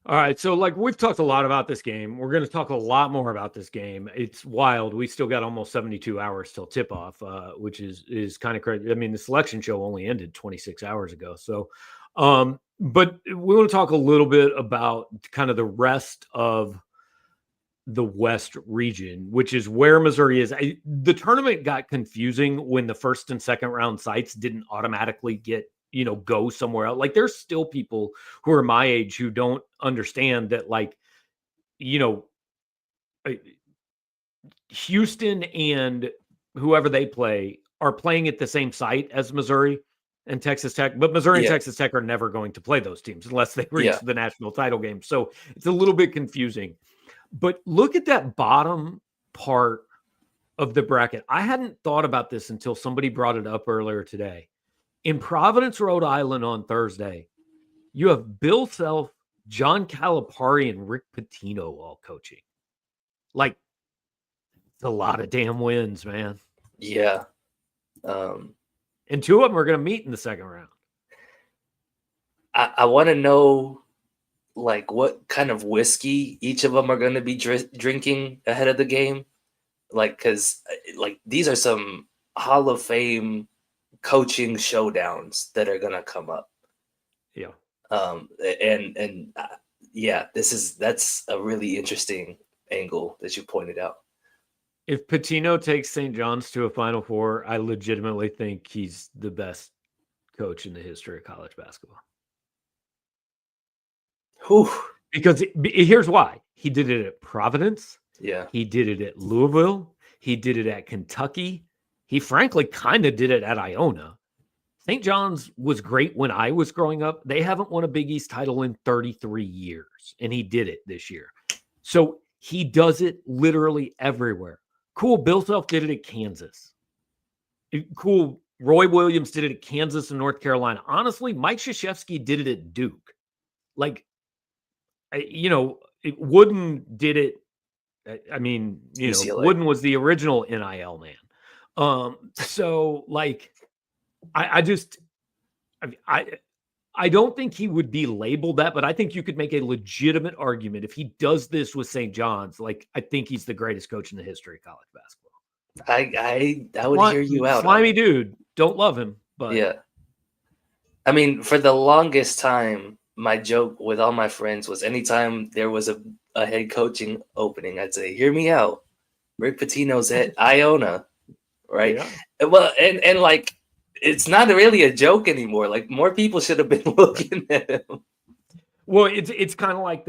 All right. So like we've talked a lot about this game. We're going to talk a lot more about this game. It's wild. We still got almost 72 hours till tip off, which is kind of crazy. I mean, the selection show only ended 26 hours ago. So, but we want to talk a little bit about kind of the rest of the West region, which is where Missouri is. The tournament got confusing when the first and second round sites didn't automatically get, go somewhere else. Like there's still people who are my age who don't understand that, like, Houston and whoever they play are playing at the same site as Missouri and Texas Tech, but Missouri and Texas Tech are never going to play those teams unless they reach the national title game. So it's a little bit confusing. But look at that bottom part of the bracket. I hadn't thought about this until somebody brought it up earlier today. In Providence, Rhode Island on Thursday, you have Bill Self, John Calipari and Rick Pitino all coaching. Like, it's a lot of damn wins, man. Yeah. And two of them are going to meet in the second round. I want to know, like, what kind of whiskey each of them are going to be drinking ahead of the game. Like, because, like, these are some Hall of Fame coaching showdowns that are going to come up. Yeah. Yeah, that's a really interesting angle that you pointed out. If Pitino takes St. John's to a Final Four, I legitimately think he's the best coach in the history of college basketball. Whew. Because here's why. He did it at Providence. Yeah. He did it at Louisville. He did it at Kentucky. He frankly kind of did it at Iona. St. John's was great when I was growing up. They haven't won a Big East title in 33 years, and he did it this year. So he does it literally everywhere. Cool. Bill Self did it at Kansas. Cool. Roy Williams did it at Kansas and North Carolina. Honestly, Mike Krzyzewski did it at Duke. Like, Wooden did it. I mean, UCLA. Wooden was the original NIL man. So like, I don't think he would be labeled that, but I think you could make a legitimate argument if he does this with St. John's. Like, I think he's the greatest coach in the history of college basketball. I would hear you out. Slimy dude. Don't love him, but yeah. I mean, for the longest time, my joke with all my friends was anytime there was a head coaching opening, I'd say, "Hear me out. Rick Pitino's at Iona," right? Yeah. Well, and like, it's not really a joke anymore. Like, more people should have been looking at him. Well, it's kind of like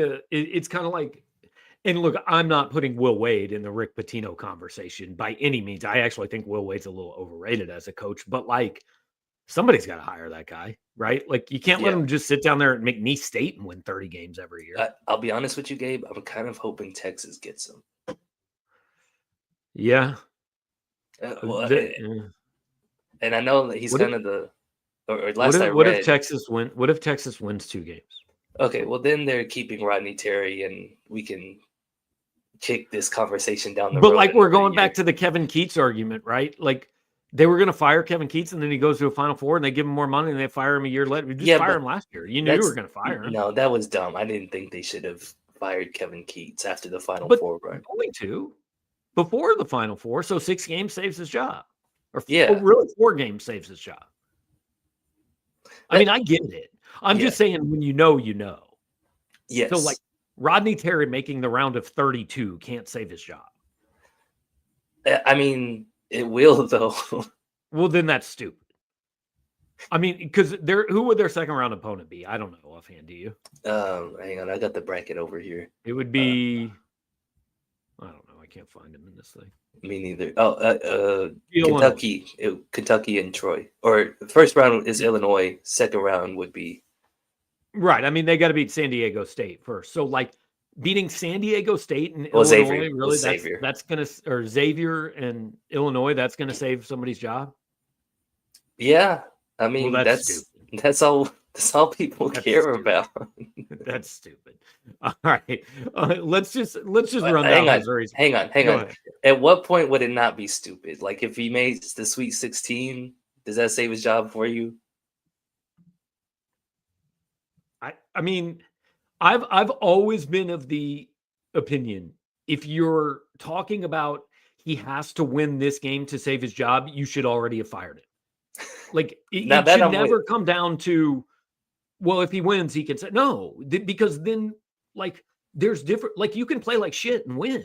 and look, I'm not putting Will Wade in the Rick Pitino conversation by any means. I actually think Will Wade's a little overrated as a coach, but like, somebody's got to hire that guy, right? Like, you can't let him just sit down there at McNeese State and win 30 games every year. I'll be honest with you, Gabe. I'm kind of hoping Texas gets him. Yeah. And I know that he's kind of the. Or last I read. What if Texas wins 2 games? Okay, well then they're keeping Rodney Terry, and we can kick this conversation down the road. But like, we're going back to the Kevin Keats argument, right? Like, they were going to fire Kevin Keats, and then he goes to a Final Four, and they give him more money, and they fire him a year later. Fire him last year. You knew you were going to fire him. No, that was dumb. I didn't think they should have fired Kevin Keats after the Final Four run. Only 2 before the Final Four, so 6 games saves his job. Or really 4 games saves his job. I mean, I get it. I'm just saying, when you know. Yes. So like, Rodney Terry making the round of 32 can't save his job. I mean, it will though. Well, then that's stupid. I mean, because who would their second round opponent be? I don't know offhand. Do you? Hang on, I got the bracket over here. It would be. I don't know. I can't find him in this thing. Me neither. Kentucky and Troy. Or first round is Illinois. Second round would be. Right. I mean, they got to beat San Diego State first. So like, beating San Diego State and Illinois, Xavier. Really, that's gonna, or Xavier and Illinois, that's gonna save somebody's job. Yeah, I mean, that's all people care about. That's stupid. All right, let's just run down Missouri's. Hang on. At what point would it not be stupid? Like, if he made the Sweet 16, does that save his job for you? I mean, I've always been of the opinion, if you're talking about he has to win this game to save his job, you should already have fired him. Like, it should never come down to, well, if he wins, he can say no, because then, like, there's different, like, you can play like shit and win.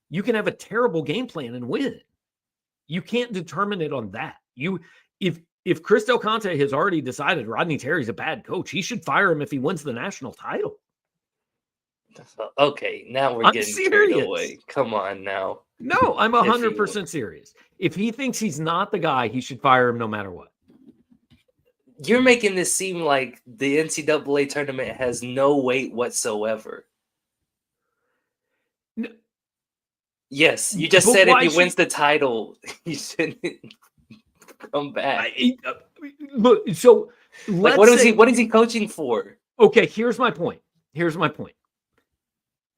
You can have a terrible game plan and win. You can't determine it on that. If Chris Del Conte has already decided Rodney Terry's a bad coach, he should fire him if he wins the national title. Okay, now we're getting carried away. Come on now. No, I'm 100% serious. If he thinks he's not the guy, he should fire him no matter what. You're making this seem like the NCAA tournament has no weight whatsoever. No. Yes, you just said if he wins the title, he shouldn't come back. Look, so like, what is he coaching for? Okay, here's my point. here's my point.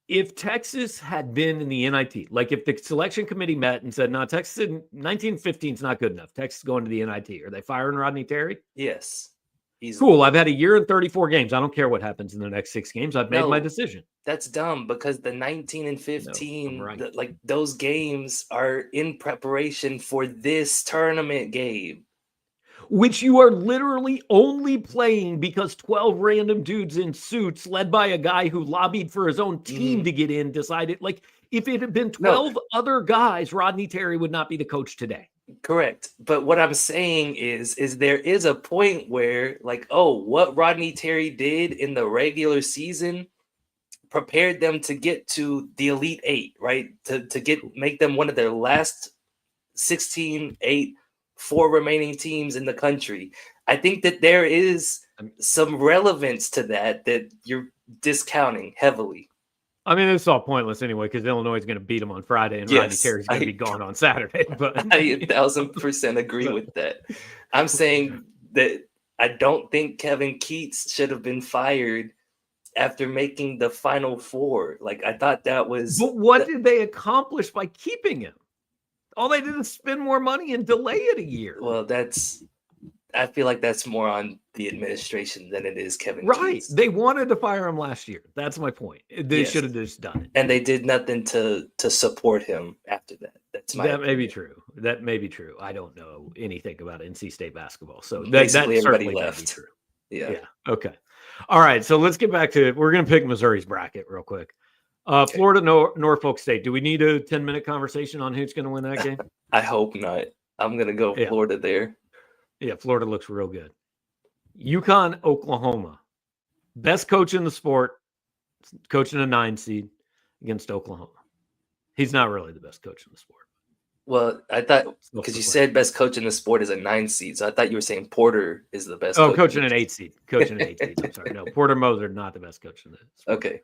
If Texas had been in the NIT, like if the selection committee met and said, no, Texas in 1915 is not good enough, Texas is going to the NIT, are they firing Rodney Terry? Yes. Cool. I've had a year and 34 games. I don't care what happens in the next 6 games. I've made my decision. That's dumb because the 19 and 15, no, right. like those games are in preparation for this tournament, Gabe. Which you are literally only playing because 12 random dudes in suits led by a guy who lobbied for his own team to get in decided, like, if it had been 12 other guys, Rodney Terry would not be the coach today. Correct. But what I'm saying is there is a point where, like, oh, what Rodney Terry did in the regular season prepared them to get to the Elite Eight, right? To make them one of their last 16, 8, 4 remaining teams in the country. I think that there is some relevance to that you're discounting heavily. I mean, it's all pointless anyway because Illinois is going to beat them on Friday and Rodney Terry's going to be gone on Saturday. But I 1,000% agree with that. I'm saying that I don't think Kevin Keats should have been fired after making the Final Four. Like, I thought that was... But what did they accomplish by keeping him? All they did is spend more money and delay it a year. Well, I feel like that's more on the administration than it is Kevin Keats. They wanted to fire him last year. That's my point. They should have just done it. And they did nothing to support him after that. That may be true. That may be true. I don't know anything about NC State basketball. So that certainly left. May be true. Yeah. Okay. All right. So let's get back to it. We're going to pick Missouri's bracket real quick. Florida, Norfolk State. Do we need a 10-minute conversation on who's going to win that game? I hope not. I'm going to go Florida there. Yeah, Florida looks real good. UConn, Oklahoma. Best coach in the sport, coaching a 9 seed against Oklahoma. He's not really the best coach in the sport. Well, I thought, because you said best coach in the sport is a 9 seed, so I thought you were saying Porter is the best coach. Coaching an 8 seed. Coaching an 8 seed. I'm sorry. No, Porter Moser, not the best coach in the sport. Okay.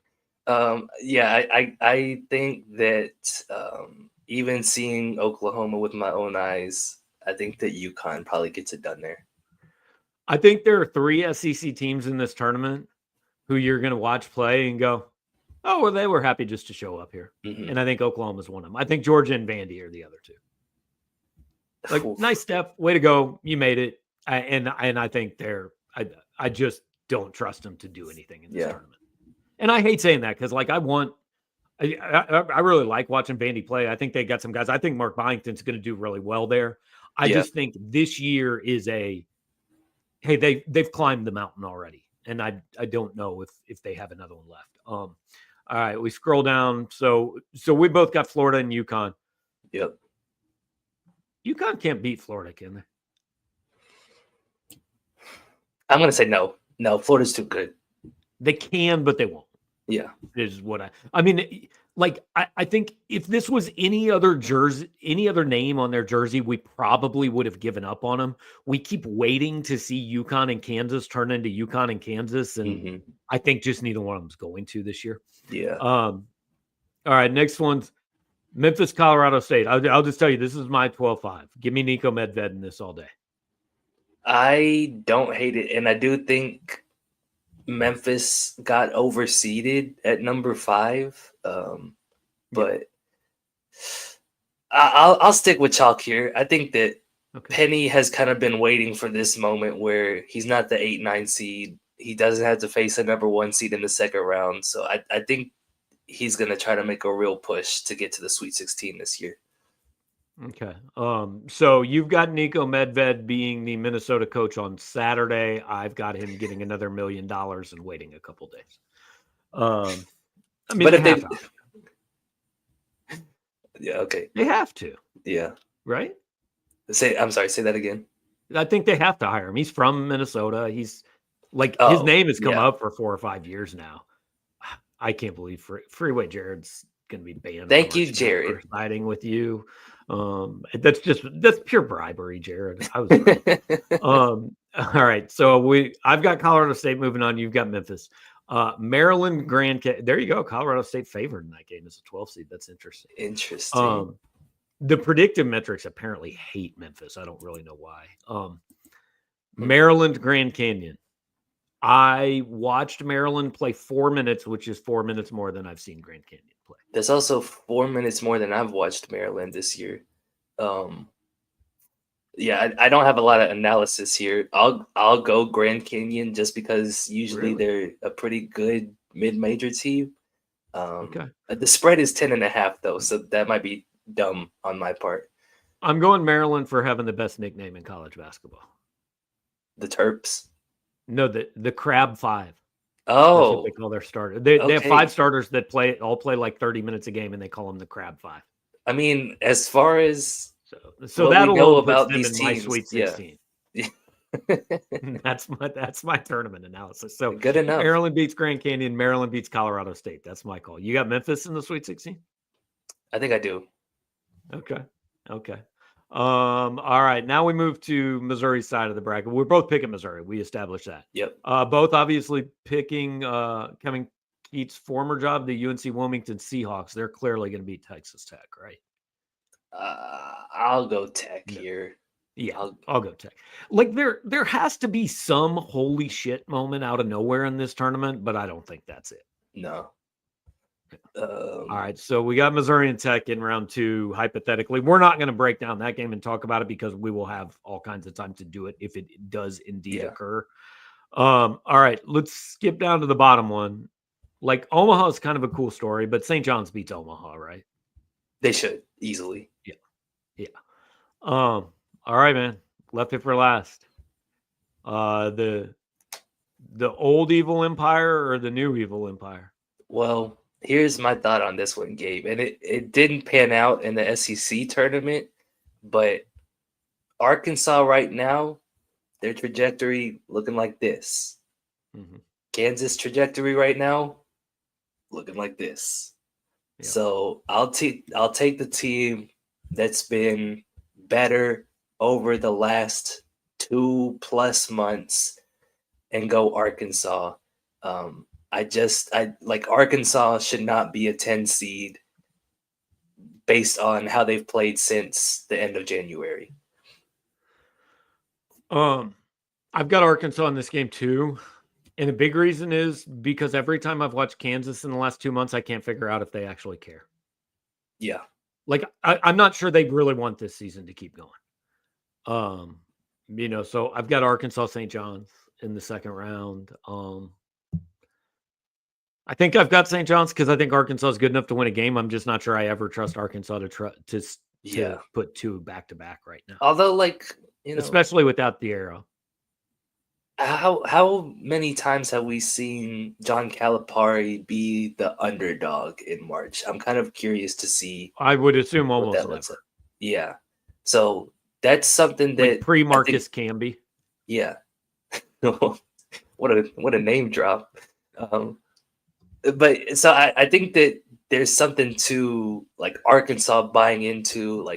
I think that even seeing Oklahoma with my own eyes, I think that UConn probably gets it done there. I think there are 3 SEC teams in this tournament who you're going to watch play and go, oh, well, they were happy just to show up here. Mm-hmm. And I think Oklahoma's one of them. I think Georgia and Vandy are the other 2. Like, nice step. Way to go. You made it. And I think I just don't trust them to do anything in this tournament. And I hate saying that because, like, I really like watching Vandy play. I think they got some guys. I think Mark Byington's going to do really well there. I just think this year is hey, they've climbed the mountain already, and I don't know if they have another one left. All right, we scroll down. So we both got Florida and UConn. Yep. UConn can't beat Florida, can they? I'm going to say no. No, Florida's too good. They can, but they won't. Yeah. Is what I mean, like, I think if this was any other jersey, any other name on their jersey, we probably would have given up on them. We keep waiting to see UConn and Kansas turn into UConn and Kansas, and I think just neither one of them's going to this year. Yeah. All right, next one's Memphis, Colorado State. I'll just tell you, this is my 12-5. Give me Nico Medved in this all day. I don't hate it, and I do think Memphis got overseeded at number 5, but I'll stick with chalk here. I think that Penny has kind of been waiting for this moment where he's not the 8-9 seed. He doesn't have to face a number 1 seed in the second round. So I think he's going to try to make a real push to get to the Sweet 16 this year. Okay. So you've got Nico Medved being the Minnesota coach on Saturday. I've got him getting another $1 million and waiting a couple days. I mean, but if yeah, okay. They have to. Yeah. Right? I'm sorry, say that again. I think they have to hire him. He's from Minnesota. He's like, his name has come up for 4 or 5 years now. I can't believe Freeway Jared's going to be banned. Thank you, Jared. Siding with you. That's pure bribery, Jared. I was all right. So I've got Colorado State moving on. You've got Memphis. Maryland, there you go. Colorado State favored in that game as a 12 seed. That's interesting. The predictive metrics apparently hate Memphis. I don't really know why. Maryland, Grand Canyon. I watched Maryland play 4 minutes, which is 4 minutes more than I've seen Grand Canyon play. That's also 4 minutes more than I've watched Maryland this year. Yeah, I don't have a lot of analysis here. I'll go Grand Canyon just because usually they're a pretty good mid-major team. Okay. The spread is 10.5 though, so that might be dumb on my part. I'm going Maryland for having the best nickname in college basketball. The Terps? No, the Crab Five. Oh, that's what they call their starter. They have 5 starters that play like 30 minutes a game, and they call them the Crab Five. I mean, as far as so that alone puts them these in my teams, Sweet 16. Yeah. That's my tournament analysis. So good enough. Maryland beats Grand Canyon. Maryland beats Colorado State. That's my call. You got Memphis in the Sweet 16? I think I do. Okay. All right. Now we move to Missouri's side of the bracket. We're both picking Missouri. We established that. Yep. Both obviously picking Kevin Keatts' former job, the UNC Wilmington Seahawks. They're clearly going to beat Texas Tech, right? I'll go Tech here. Yeah, I'll go Tech. Like there has to be some holy shit moment out of nowhere in this tournament, but I don't think that's it. No. All right, so we got Missouri and Tech in round 2. Hypothetically, we're not going to break down that game and talk about it because we will have all kinds of time to do it if it does indeed occur. All right, let's skip down to the bottom one. Like Omaha is kind of a cool story, but St. John's beats Omaha, right? They should easily. Yeah. All right, man. Left it for last. The old evil empire or the new evil empire? Well, here's my thought on this one, Gabe. And it didn't pan out in the SEC tournament, but Arkansas right now, their trajectory looking like this. Mm-hmm. Kansas trajectory right now, looking like this. Yeah. So I'll take the team that's been better over the last 2+ months and go Arkansas. I like Arkansas should not be a 10 seed based on how they've played since the end of January. I've got Arkansas in this game too. And the big reason is because every time I've watched Kansas in the last 2 months, I can't figure out if they actually care. Yeah. Like I'm not sure they really want this season to keep going. So I've got Arkansas St. John's in the second round. I think I've got St. John's because I think Arkansas is good enough to win a game. I'm just not sure I ever trust Arkansas to put 2 back-to-back right now. Although, especially without the arrow. How many times have we seen John Calipari be the underdog in March? I'm kind of curious to see. I would assume almost never. Yeah. So that's something that like pre-Marcus Camby. Yeah. What a name drop. But so I think that there's something to like Arkansas buying into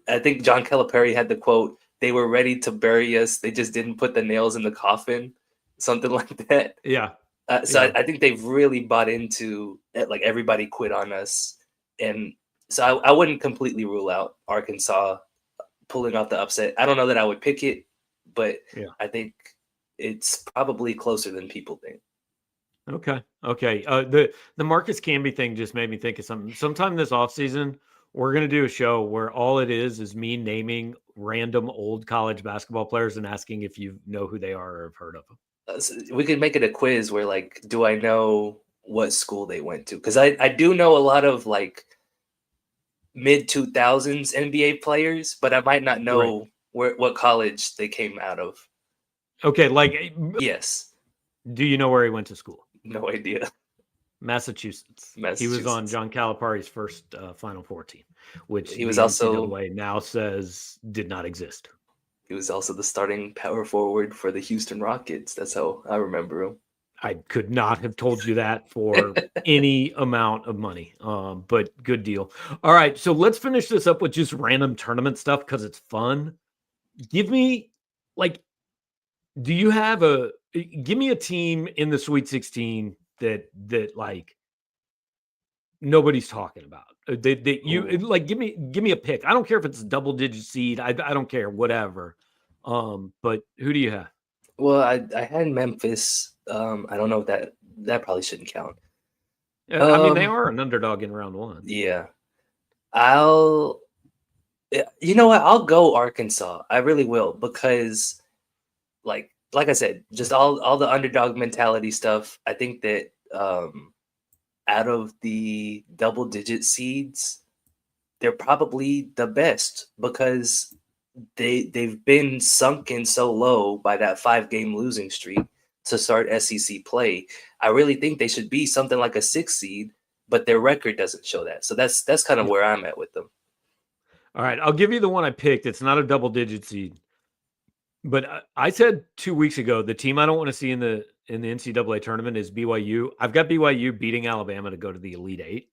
I think John Calipari had the quote, "They were ready to bury us. They just didn't put the nails in the coffin," something like that. Yeah. I think they've really bought into it. Like everybody quit on us. And so I wouldn't completely rule out Arkansas pulling off the upset. I don't know that I would pick it, but I think it's probably closer than people think. Okay. The Marcus Camby thing just made me think of something. Sometime this offseason, we're going to do a show where all it is me naming random old college basketball players and asking if you know who they are or have heard of them. So we could make it a quiz where do I know what school they went to? Because I do know a lot of mid-2000s NBA players, but I might not know what college they came out of. Okay, yes. Do you know where he went to school? No idea. Massachusetts. He was on John Calipari's first Final Four team, which he was also NCAA now says did not exist. He was also the starting power forward for the Houston Rockets. That's how I remember him. I could not have told you that for any amount of money, but good deal. All right, so let's finish this up with just random tournament stuff because it's fun. Give me, do you have give me a team in the Sweet 16 that nobody's talking about. Give me a pick. I don't care if it's a double-digit seed. I don't care, whatever. But who do you have? Well, I had Memphis. I don't know if that probably shouldn't count. I mean, they are an underdog in round one. Yeah. You know what? I'll go Arkansas. I really will, because like I said, just all the underdog mentality stuff. I think that out of the double digit seeds, they're probably the best, because they've been sunken so low by that 5-game losing streak to start SEC play. I really think they should be something like a 6 seed, but their record doesn't show that. So that's kind of where I'm at with them. All right, I'll give you the one I picked. It's not a double digit seed, but I said 2 weeks ago the team I don't want to see in the NCAA tournament is BYU. I've got BYU beating Alabama to go to the Elite Eight.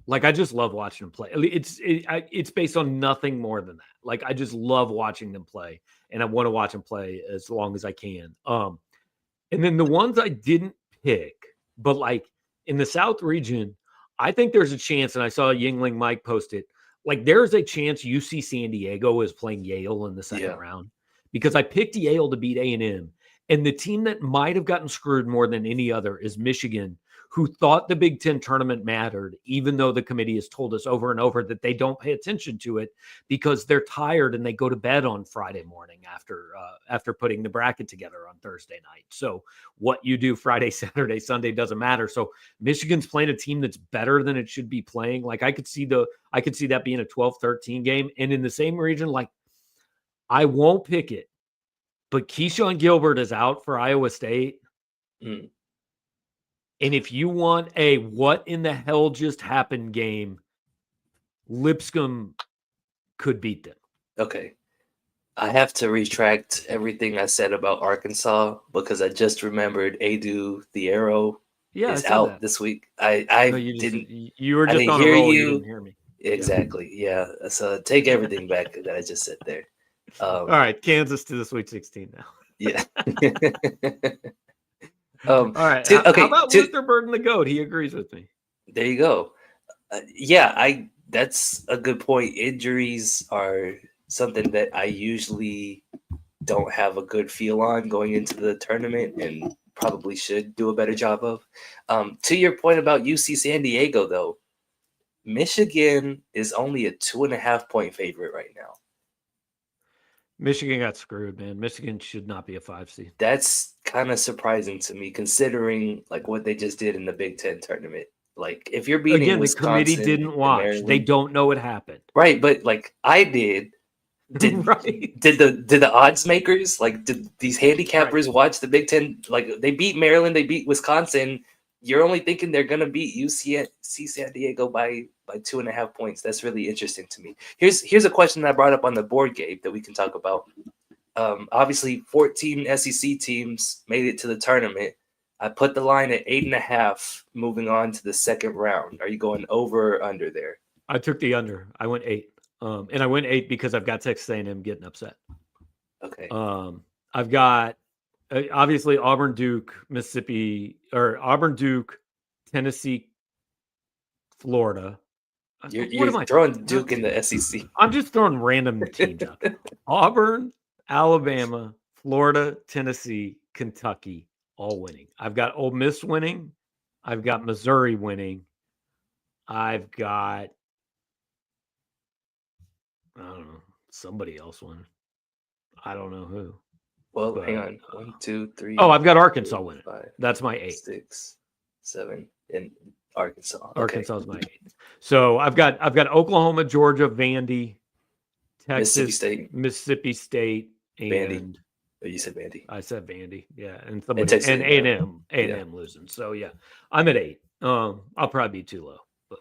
Like, I just love watching them play. It's based on nothing more than that. Like, I just love watching them play, and I want to watch them play as long as I can. And then the ones I didn't pick, but like in the South region, I think there's a chance, and I saw Yingling Mike post it, like there's a chance UC San Diego is playing Yale in the second round, because I picked Yale to beat A&M. And the team that might have gotten screwed more than any other is Michigan, who thought the Big Ten tournament mattered, even though the committee has told us over and over that they don't pay attention to it because they're tired and they go to bed on Friday morning after putting the bracket together on Thursday night. So what you do Friday, Saturday, Sunday doesn't matter. So Michigan's playing a team that's better than it should be playing. Like, I could see that being a 12-13 game. And in the same region, like, I won't pick it, but Keyshawn Gilbert is out for Iowa State. And if you want a what in the hell just happened game, Lipscomb could beat them. Okay. I have to retract everything I said about Arkansas, because I just remembered Adu the Arrow is out this week. You were just on a roll. You didn't hear me. Exactly. Yeah. So take everything back that I just said there. All right, Kansas to the Sweet 16 now. Yeah. All right. How about Luther Burden the GOAT? He agrees with me. There you go. That's a good point. Injuries are something that I usually don't have a good feel on going into the tournament, and probably should do a better job of. To your point about UC San Diego, though, Michigan is only a 2.5-point favorite right now. Michigan got screwed, man. Michigan should not be a 5 seed. That's kind of surprising to me, considering like what they just did in the Big Ten tournament. Like, if you're beating Wisconsin, the committee didn't watch. Maryland, they don't know what happened. Right, but like I did. Did the odds makers, like, did these handicappers watch the Big Ten? Like, they beat Maryland, they beat Wisconsin. You're only thinking they're gonna beat UC San Diego by 2.5 points. That's really interesting to me. Here's a question that I brought up on the board, Gabe, that we can talk about. Obviously, 14 SEC teams made it to the tournament. I put the line at 8.5, moving on to the second round. Are you going over or under there? I took the under. I went 8. And I went 8 because I've got Texas A&M getting upset. Okay. I've got obviously Auburn, Duke, Tennessee, Florida. You're throwing Duke in the SEC. I'm just throwing random teams out. Auburn, Alabama, Florida, Tennessee, Kentucky, all winning. I've got Ole Miss winning. I've got Missouri winning. I've got, I don't know, somebody else winning. I don't know who. Well, hang on. 1, 2, 3. Oh, I've got Arkansas winning. 5, That's my 8. 6, 7, and Arkansas. Okay. Arkansas is my 8. So I've got Oklahoma, Georgia, Vandy, Texas, Mississippi State, and Vandy. Oh, you said Vandy. I said Vandy. Yeah, and A&M losing. So yeah, I'm at 8. I'll probably be too low. But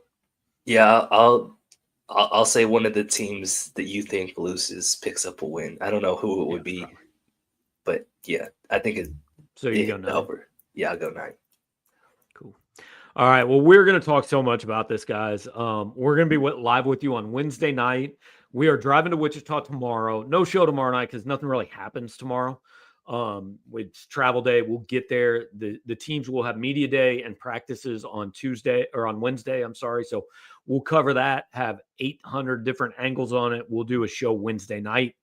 yeah, I'll say one of the teams that you think loses picks up a win. I don't know who it would be, probably. But yeah, I think it. So you go 9. Over. Yeah, I'll go 9. Cool. All right. Well, we're going to talk so much about this, guys. We're going to be live with you on Wednesday night. We are driving to Wichita tomorrow. No show tomorrow night because nothing really happens tomorrow. It's travel day. We'll get there. The teams will have media day and practices on Wednesday. I'm sorry. So we'll cover that, have 800 different angles on it. We'll do a show Wednesday night.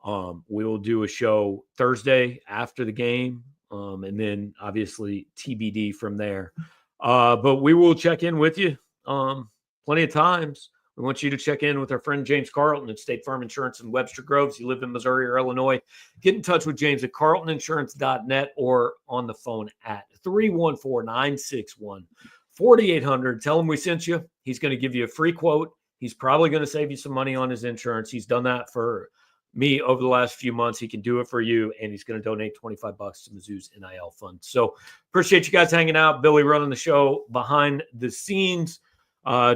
We will do a show Thursday after the game, and then obviously TBD from there. But we will check in with you plenty of times. We want you to check in with our friend James Carlton at State Farm Insurance in Webster Groves. You live in Missouri or Illinois, get in touch with James at carltoninsurance.net or on the phone at 314-961-4800. Tell him we sent you. He's going to give you a free quote. He's probably going to save you some money on his insurance. He's done that for me over the last few months. He can do it for you, and he's going to donate $25 to Mizzou's NIL fund. So appreciate you guys hanging out. Billy running the show behind the scenes.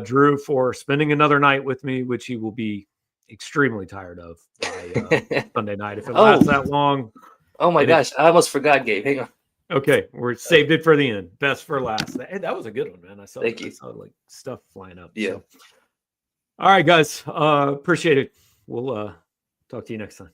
Drew for spending another night with me, which he will be extremely tired of by Sunday night if it lasts that long. Oh my gosh, I almost forgot, Gabe. Hang on. Okay, we're saved it for the end. Best for last. Hey, that was a good one, man. I saw like stuff flying up. Yeah. So. All right, guys. Appreciate it. We'll talk to you next time.